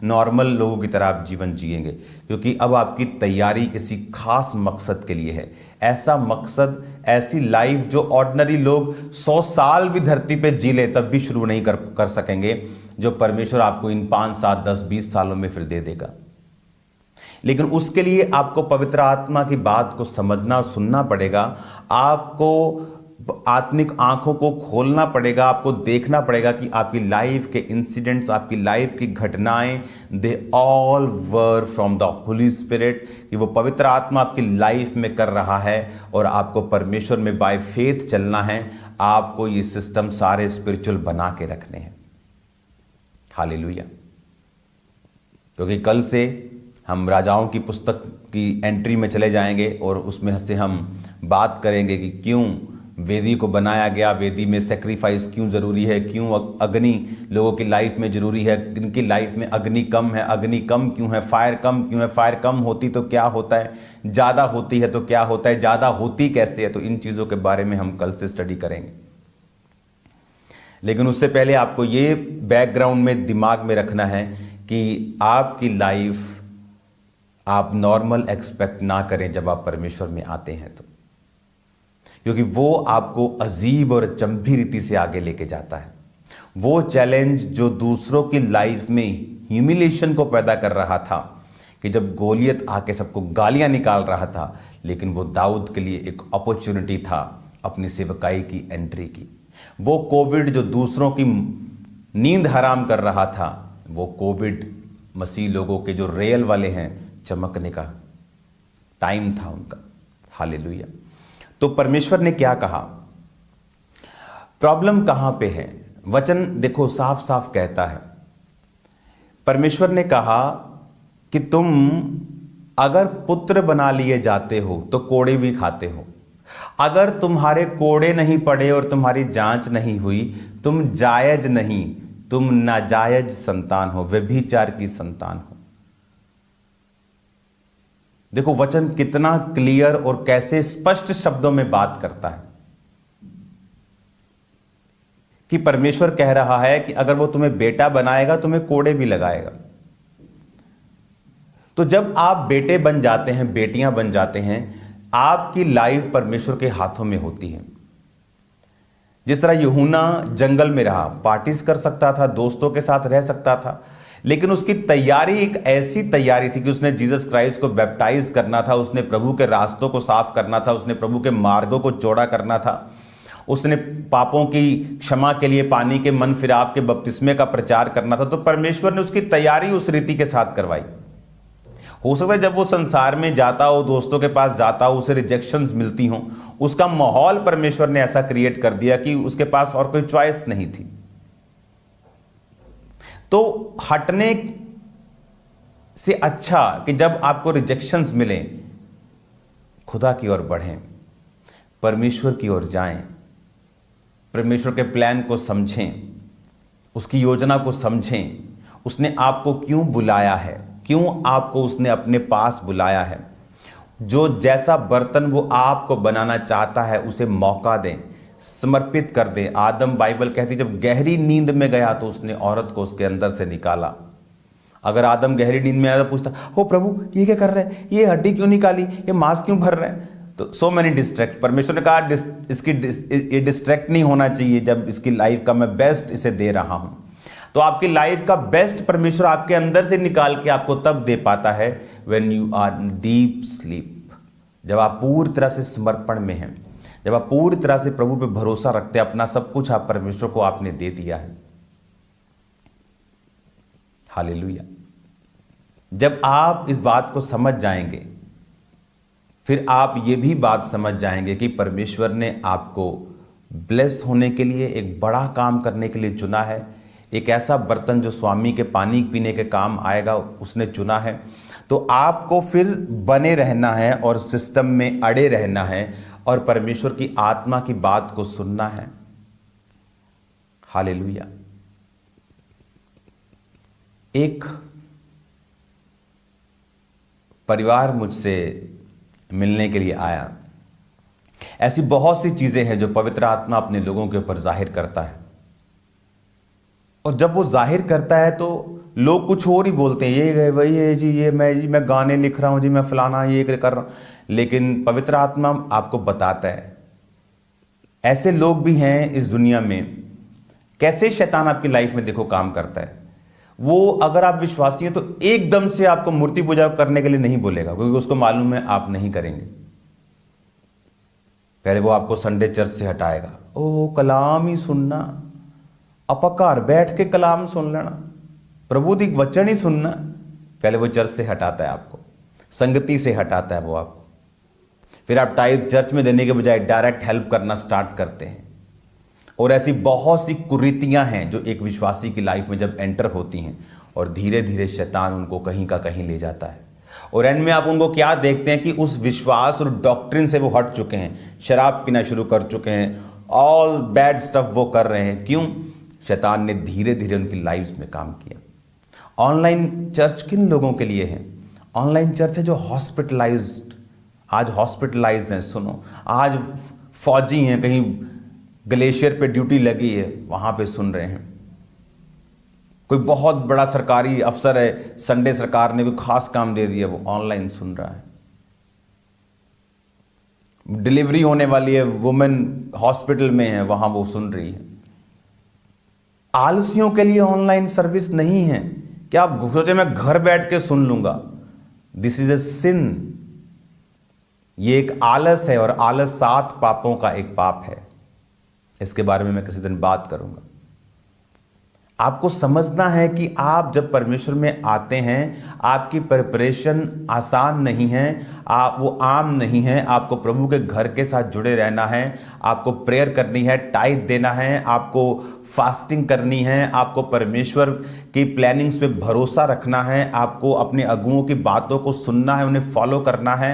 Normal लोगों की तरह आप जीवन जिएंगे, क्योंकि अब आपकी तैयारी किसी खास मकसद के लिए है। ऐसा मकसद, ऐसी लाइफ जो ऑर्डिनरी लोग 100 साल भी धरती पे जी ले तब भी शुरू नहीं कर सकेंगे, जो परमेश्वर आपको इन 5, 7, 10, 20 सालों में फिर दे देगा। लेकिन उसके लिए आपको पवित्र आत्मा की बात को समझना और सुनना पड़ेगा। आपको आत्मिक आंखों को खोलना पड़ेगा, आपको देखना पड़ेगा कि आपकी लाइफ के इंसिडेंट्स, आपकी लाइफ की घटनाएं, they all were from the Holi spirit, कि वो पवित्र आत्मा आपकी लाइफ में कर रहा है और आपको परमेश्वर में बाय फेथ चलना है। आपको ये सिस्टम सारे स्पिरिचुअल बना के रखने हैं। हालेलुया। क्योंकि कल से हम राजाओं की पुस्तक की एंट्री में चले जाएंगे और उसमें से हम बात करेंगे कि क्यों वेदी को बनाया गया, वेदी में सेक्रीफाइस क्यों ज़रूरी है, क्यों अग्नि लोगों की लाइफ में ज़रूरी है, किनकी लाइफ में अग्नि कम है, अग्नि कम क्यों है, फायर कम क्यों है, फायर कम होती तो क्या होता है, ज़्यादा होती है तो क्या होता है, ज़्यादा होती कैसे है। तो इन चीज़ों के बारे में हम कल से स्टडी करेंगे। लेकिन उससे पहले आपको ये बैकग्राउंड में दिमाग में रखना है कि आपकी लाइफ आप नॉर्मल एक्सपेक्ट ना करें जब आप परमेश्वर में आते हैं तो, क्योंकि वो आपको अजीब और अचंभी रीति से आगे लेके जाता है। वो चैलेंज जो दूसरों की लाइफ में ह्यूमिलेशन को पैदा कर रहा था, कि जब गोलियत आके सबको गालियां निकाल रहा था, लेकिन वो दाऊद के लिए एक अपॉर्चुनिटी था अपनी सेवकाई की एंट्री की। वो कोविड जो दूसरों की नींद हराम कर रहा था, वो कोविड मसीह लोगों के जो रियल वाले हैं चमकने का टाइम था उनका। हालेलुया। तो परमेश्वर ने क्या कहा, प्रॉब्लम कहां पे है? वचन देखो साफ साफ कहता है, परमेश्वर ने कहा कि तुम अगर पुत्र बना लिए जाते हो तो कोड़े भी खाते हो। अगर तुम्हारे कोड़े नहीं पड़े और तुम्हारी जांच नहीं हुई, तुम जायज नहीं, तुम नाजायज संतान हो, व्यभिचार की संतान हो। देखो वचन कितना क्लियर और कैसे स्पष्ट शब्दों में बात करता है कि परमेश्वर कह रहा है कि अगर वो तुम्हें बेटा बनाएगा, तुम्हें कोड़े भी लगाएगा। तो जब आप बेटे बन जाते हैं, बेटियां बन जाते हैं, आपकी लाइफ परमेश्वर के हाथों में होती है। जिस तरह यूहन्ना जंगल में रहा, पार्टीज कर सकता था, दोस्तों के साथ रह सकता था, लेकिन उसकी तैयारी एक ऐसी तैयारी थी कि उसने जीसस क्राइस्ट को बैप्टाइज करना था, उसने प्रभु के रास्तों को साफ करना था, उसने प्रभु के मार्गों को चौड़ा करना था, उसने पापों की क्षमा के लिए पानी के मन फिराव के बपतिस्मे का प्रचार करना था। तो परमेश्वर ने उसकी तैयारी उस रीति के साथ करवाई। हो सकता है जब वो संसार में जाता हो, दोस्तों के पास जाता हो, उसे रिजेक्शंस मिलती हों, उसका माहौल परमेश्वर ने ऐसा क्रिएट कर दिया कि उसके पास और कोई चॉइस नहीं थी। तो हटने से अच्छा कि जब आपको रिजेक्शंस मिले, खुदा की ओर बढ़ें, परमेश्वर की ओर जाएं, परमेश्वर के प्लान को समझें, उसकी योजना को समझें, उसने आपको क्यों बुलाया है, क्यों आपको उसने अपने पास बुलाया है। जो जैसा बर्तन वो आपको बनाना चाहता है उसे मौका दें, समर्पित कर दें। आदम, बाइबल कहती, जब गहरी नींद में गया तो उसने औरत को उसके अंदर से निकाला। अगर आदम गहरी नींद में आया तो पूछता, हो प्रभु ये क्या कर रहे हैं, ये हड्डी क्यों निकाली, ये मांस क्यों भर रहे हैं। तो सो मैनी डिस्ट्रैक्ट, परमेश्वर ने कहा ये डिस्ट्रैक्ट नहीं होना चाहिए जब इसकी लाइफ का मैं बेस्ट इसे दे रहा हूं। तो आपकी लाइफ का बेस्ट परमेश्वर आपके अंदर से निकाल के आपको तब दे पाता है when you are deep sleep, जब आप पूरी तरह से समर्पण में हैं, जब आप पूरी तरह से प्रभु पे भरोसा रखते हैं, अपना सब कुछ आप परमेश्वर को आपने दे दिया है। हालेलुया। जब आप इस बात को समझ जाएंगे, फिर आप ये भी बात समझ जाएंगे कि परमेश्वर ने आपको ब्लेस होने के लिए, एक बड़ा काम करने के लिए चुना है। एक ऐसा बर्तन जो स्वामी के पानी पीने के काम आएगा, उसने चुना है। तो आपको फिर बने रहना है और सिस्टम में अड़े रहना है और परमेश्वर की आत्मा की बात को सुनना है। हालेलुया। एक परिवार मुझसे मिलने के लिए आया। ऐसी बहुत सी चीजें हैं जो पवित्र आत्मा अपने लोगों के ऊपर जाहिर करता है। और जब वो जाहिर करता है तो लोग कुछ और ही बोलते हैं, ये वही है जी, ये मैं गाने लिख रहा हूँ जी, मैं फलाना ये कर रहा हूँ। लेकिन पवित्र आत्मा आपको बताता है ऐसे लोग भी हैं इस दुनिया में। कैसे शैतान आपकी लाइफ में देखो काम करता है। वो अगर आप विश्वासी हैं तो एकदम से आपको मूर्ति पूजा करने के लिए नहीं बोलेगा, क्योंकि उसको मालूम है आप नहीं करेंगे। पहले वो आपको संडे चर्च से हटाएगा, ओ कलाम ही सुनना, आप घर बैठ के कलाम सुन लेना, प्रभु दी वचन ही सुनना। पहले वो चर्च से हटाता है आपको, संगति से हटाता है वो आपको। फिर आप टाइप चर्च में देने के बजाय डायरेक्ट हेल्प करना स्टार्ट करते हैं। और ऐसी बहुत सी कुरीतियां हैं जो एक विश्वासी की लाइफ में जब एंटर होती हैं, और धीरे धीरे शैतान उनको कहीं का कहीं ले जाता है। और एंड में आप उनको क्या देखते हैं कि उस विश्वास और डॉक्ट्रिन से वो हट चुके हैं, शराब पीना शुरू कर चुके हैं, ऑल बैड स्टफ वो कर रहे हैं। क्यों? शैतान ने धीरे धीरे उनकी लाइफ में काम किया। ऑनलाइन चर्च किन लोगों के लिए है? ऑनलाइन चर्च है जो हॉस्पिटलाइज्ड, आज हॉस्पिटलाइज्ड हैं। सुनो, आज फौजी हैं, कहीं ग्लेशियर पे ड्यूटी लगी है, वहां पे सुन रहे हैं। कोई बहुत बड़ा सरकारी अफसर है, संडे सरकार ने कोई खास काम दे दिया, वो ऑनलाइन सुन रहा है। डिलीवरी होने वाली है, वुमेन हॉस्पिटल में है, वहां वो सुन रही है। आलसियों के लिए ऑनलाइन सर्विस नहीं है। क्या आप सोचे मैं घर बैठ के सुन लूंगा? दिस इज ए सिन। ये एक आलस है, और आलस 7 पापों का एक पाप है। इसके बारे में मैं किसी दिन बात करूंगा। आपको समझना है कि आप जब परमेश्वर में आते हैं, आपकी प्रिपरेशन आसान नहीं है, आप वो आम नहीं है। आपको प्रभु के घर के साथ जुड़े रहना है, आपको प्रेयर करनी है, टाइट देना है, आपको फास्टिंग करनी है, आपको परमेश्वर की प्लानिंग्स पे भरोसा रखना है, आपको अपने अगुओं की बातों को सुनना है, उन्हें फॉलो करना है।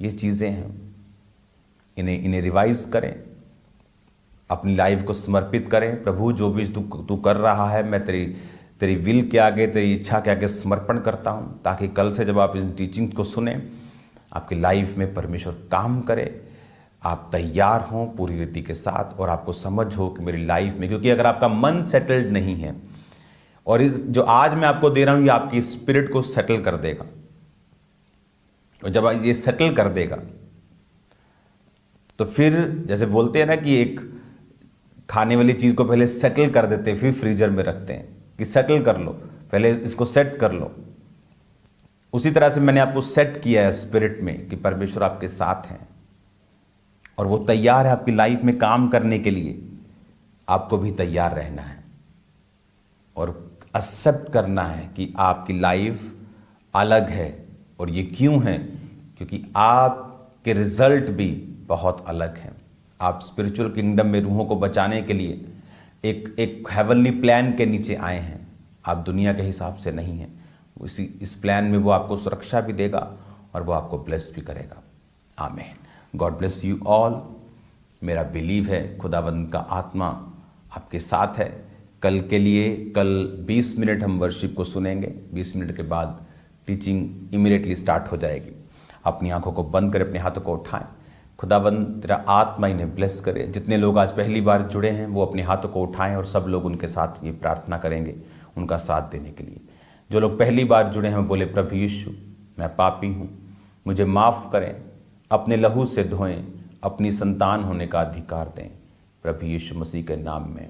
ये चीज़ें हैं, इन्हें रिवाइज करें, अपनी लाइफ को समर्पित करें। प्रभु जो भी तू कर रहा है, मैं तेरी विल के आगे, तेरी इच्छा के आगे समर्पण करता हूँ, ताकि कल से जब आप इन टीचिंग को सुने, आपकी लाइफ में परमेश्वर काम करे, आप तैयार हों पूरी रीति के साथ, और आपको समझ हो कि मेरी लाइफ में, क्योंकि अगर आपका मन सेटल्ड नहीं है, और इस जो आज मैं आपको दे रहा हूँ, ये आपकी स्पिरिट को सेटल कर देगा। और जब ये सेटल कर देगा तो फिर जैसे बोलते हैं ना कि एक खाने वाली चीज़ को पहले सेटल कर देते हैं, फिर फ्रीजर में रखते हैं कि सेटल कर लो, पहले इसको सेट कर लो। उसी तरह से मैंने आपको सेट किया है स्पिरिट में कि परमेश्वर आपके साथ हैं, और वो तैयार है आपकी लाइफ में काम करने के लिए। आपको भी तैयार रहना है और एक्सेप्ट करना है कि आपकी लाइफ अलग है। और ये क्यों है? क्योंकि आपके रिजल्ट भी बहुत अलग हैं। आप स्पिरिचुअल किंगडम में रूहों को बचाने के लिए एक हेवनली प्लान के नीचे आए हैं। आप दुनिया के हिसाब से नहीं हैं। इस प्लान में वो आपको सुरक्षा भी देगा और वो आपको ब्लेस भी करेगा। आमीन। God bless you all. मेरा बिलीव है खुदावंद का आत्मा आपके साथ है। कल के लिए, कल 20 मिनट हम वर्शिप को सुनेंगे। 20 मिनट के बाद टीचिंग इमीडिएटली स्टार्ट हो जाएगी। अपनी आंखों को बंद करें, अपने हाथों को उठाएं। खुदावंद तेरा आत्मा इन्हें ब्लेस करे। जितने लोग आज पहली बार जुड़े हैं वो अपने हाथों को उठाएं, और सब लोग उनके साथ ये प्रार्थना करेंगे उनका साथ देने के लिए। जो लोग पहली बार जुड़े हैं बोले, प्रभु यीशु मैं पापी हूँ, मुझे माफ़ करें, अपने लहू से धोएं, अपनी संतान होने का अधिकार दें। प्रभु यीशु मसीह के नाम में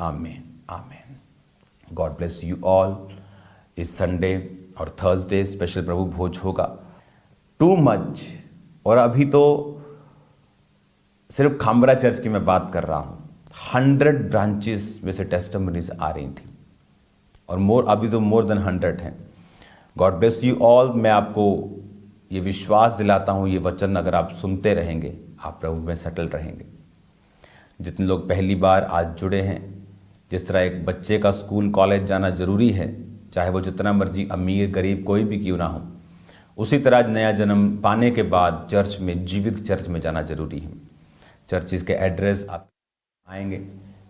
आमीन, आमीन। God bless you all. इस संडे और थर्सडे स्पेशल प्रभु भोज होगा। Too much. और अभी तो सिर्फ खामरा चर्च की मैं बात कर रहा हूँ, 100 ब्रांचेस में से टेस्टिमनीज आ रही थी, और अभी तो मोर देन 100 हैं। God bless you all. मैं आपको ये विश्वास दिलाता हूँ, ये वचन अगर आप सुनते रहेंगे, आप प्रभु में सेटल रहेंगे। जितने लोग पहली बार आज जुड़े हैं, जिस तरह एक बच्चे का स्कूल कॉलेज जाना ज़रूरी है, चाहे वो जितना मर्जी अमीर गरीब कोई भी क्यों ना हो, उसी तरह नया जन्म पाने के बाद चर्च में, जीवित चर्च में जाना जरूरी है। चर्चिस के एड्रेस आप आएंगे,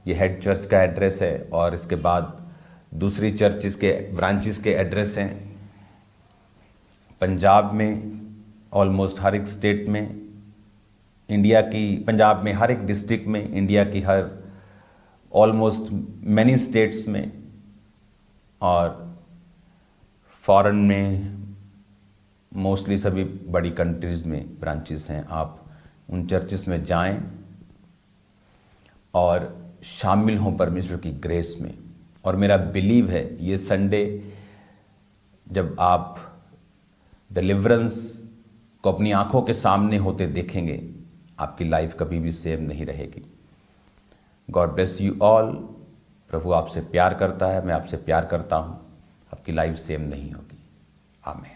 ये हेड चर्च का एड्रेस है, और इसके बाद दूसरी चर्चिस के ब्रांचेस के एड्रेस हैं पंजाब में, ऑलमोस्ट हर एक स्टेट में, इंडिया की, पंजाब में हर एक डिस्ट्रिक्ट में, इंडिया की हर ऑलमोस्ट मैनी स्टेट्स में, और फॉरेन में मोस्टली सभी बड़ी कंट्रीज़ में ब्रांचेस हैं। आप उन चर्चेस में जाएं और शामिल हों परमेश्वर की ग्रेस में। और मेरा बिलीव है ये संडे जब आप डिलीवरेंस को अपनी आंखों के सामने होते देखेंगे, आपकी लाइफ कभी भी सेम नहीं रहेगी। God bless you all. प्रभु आपसे प्यार करता है, मैं आपसे प्यार करता हूँ। आपकी लाइफ सेम नहीं होगी। आमीन।